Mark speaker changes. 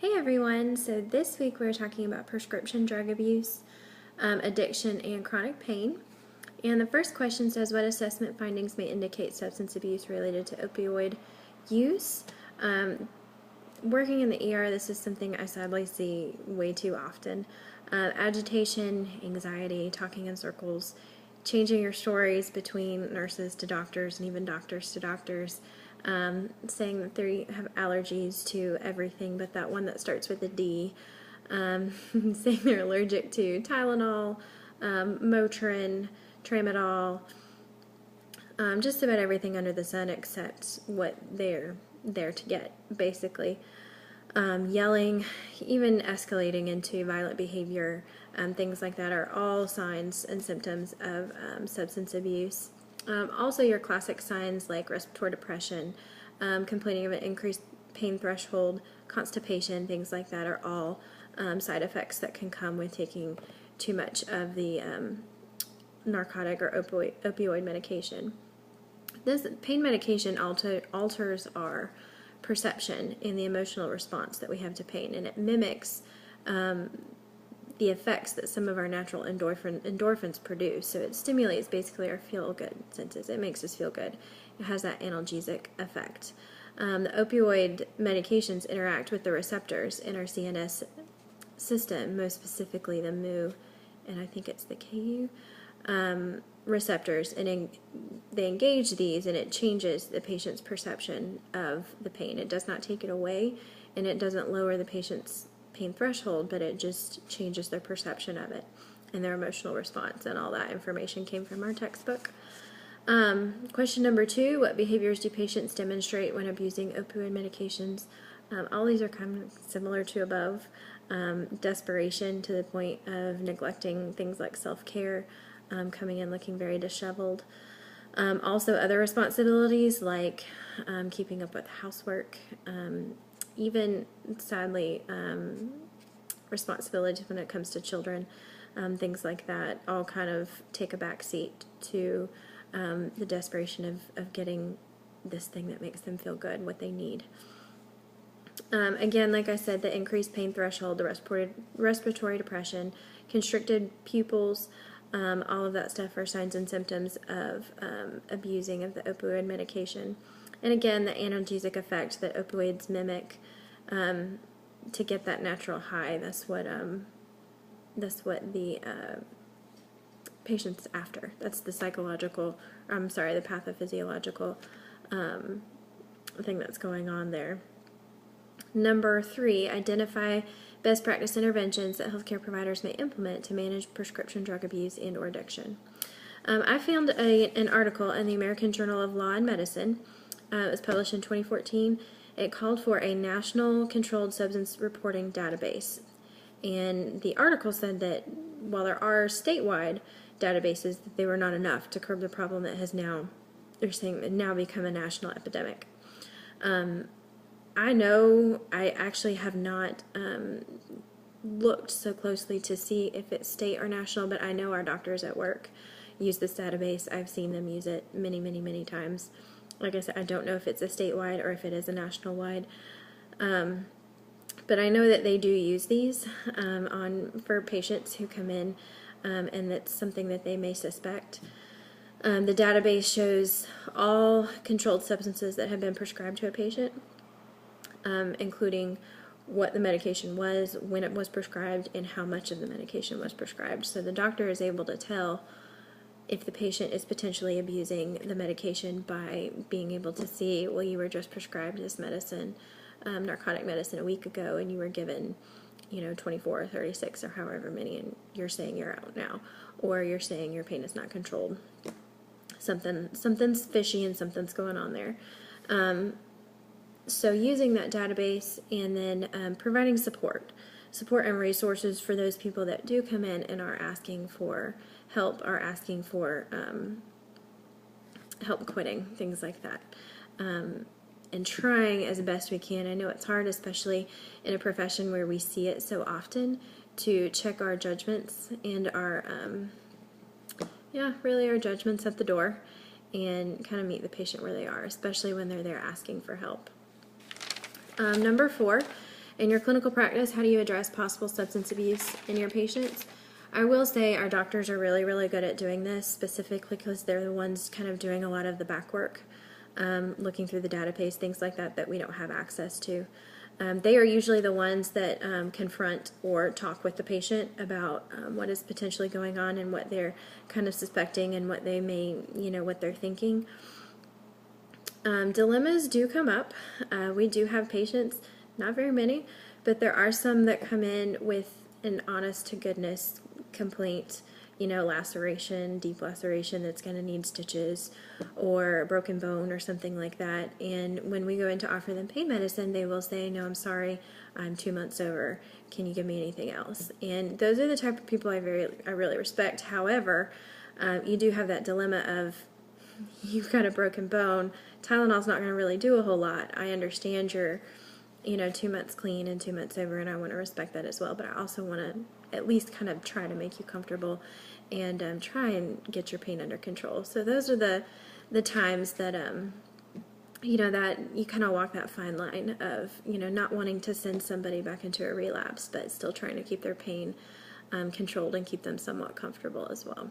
Speaker 1: Hey everyone, so this week we're talking about prescription drug abuse, addiction, and chronic pain. And the first question says, what assessment findings may indicate substance abuse related to opioid use? Working in the ER, this is something I sadly see way too often. Agitation, anxiety, talking in circles, changing your stories between nurses to doctors and even doctors to doctors, saying that they have allergies to everything but that one that starts with a D, saying they're allergic to Tylenol, Motrin, Tramadol, just about everything under the sun except what they're there to get, basically. Yelling, even escalating into violent behavior, things like that are all signs and symptoms of substance abuse. Also, your classic signs like respiratory depression, complaining of an increased pain threshold, constipation, things like that are all side effects that can come with taking too much of the narcotic or opioid medication. This pain medication alters our perception and the emotional response that we have to pain, and it mimics the effects that some of our natural endorphins produce. So it stimulates basically our feel-good senses. It makes us feel good. It has that analgesic effect. The opioid medications interact with the receptors in our CNS system, most specifically the mu, and I think it's the Ku receptors, and they engage these, and it changes the patient's perception of the pain. It does not take it away, and it doesn't lower the patient's pain threshold, but it just changes their perception of it and their emotional response, and all that information came from our textbook. Question number 2, what behaviors do patients demonstrate when abusing opioid medications? All these are kind of similar to above. Desperation to the point of neglecting things like self-care, coming in looking very disheveled. Also other responsibilities like keeping up with housework, even sadly responsibilities when it comes to children, things like that, all kind of take a back seat to the desperation of getting this thing that makes them feel good, what they need. Again, like I said, the increased pain threshold, the respiratory depression, constricted pupils, all of that stuff are signs and symptoms of abusing of the opioid medication. And again, the analgesic effect that opioids mimic to get that natural high. That's what the patient's after. That's the the pathophysiological thing that's going on there. Number 3, identify best practice interventions that healthcare providers may implement to manage prescription drug abuse and or addiction. I found an article in the American Journal of Law and Medicine. It was published in 2014. It called for a national controlled substance reporting database. And the article said that while there are statewide databases, that they were not enough to curb the problem that has now, they're saying, now become a national epidemic. I know I actually have not looked so closely to see if it's state or national, but I know our doctors at work use this database. I've seen them use it many, many, many times. Like I said, I don't know if it's a statewide or if it is a national-wide, but I know that they do use these for patients who come in, and that's something that they may suspect. The database shows all controlled substances that have been prescribed to a patient, including what the medication was, when it was prescribed, and how much of the medication was prescribed. So the doctor is able to tell if the patient is potentially abusing the medication by being able to see, well, you were just prescribed this medicine, narcotic medicine, a week ago, and you were given 24 or 36 or however many, and you're saying you're out now, or you're saying your pain is not controlled. Something's fishy and something's going on there. So using that database, and then providing support and resources for those people that do come in and are asking for help, are asking for help quitting, things like that. And trying as best we can. I know it's hard, especially in a profession where we see it so often, to check our judgments and our our judgments at the door, and kind of meet the patient where they are, especially when they're there asking for help. Number 4, In your clinical practice, how do you address possible substance abuse in your patients? I will say our doctors are really, really good at doing this, specifically because they're the ones kind of doing a lot of the back work, looking through the database, things like that we don't have access to. They are usually the ones that confront or talk with the patient about what is potentially going on and what they're kind of suspecting and what they may, what they're thinking. Dilemmas do come up. We do have patients, not very many, but there are some that come in with an honest to goodness complaint, laceration, deep laceration that's going to need stitches, or a broken bone or something like that. And when we go in to offer them pain medicine, they will say, no, I'm sorry, I'm 2 months over. Can you give me anything else? And those are the type of people I really respect. However, you do have that dilemma of, you've got a broken bone. Tylenol's not going to really do a whole lot. I understand you're 2 months clean and 2 months over, and I want to respect that as well, but I also want to at least kind of try to make you comfortable and try and get your pain under control. So those are the times that that you kind of walk that fine line of not wanting to send somebody back into a relapse, but still trying to keep their pain controlled and keep them somewhat comfortable as well.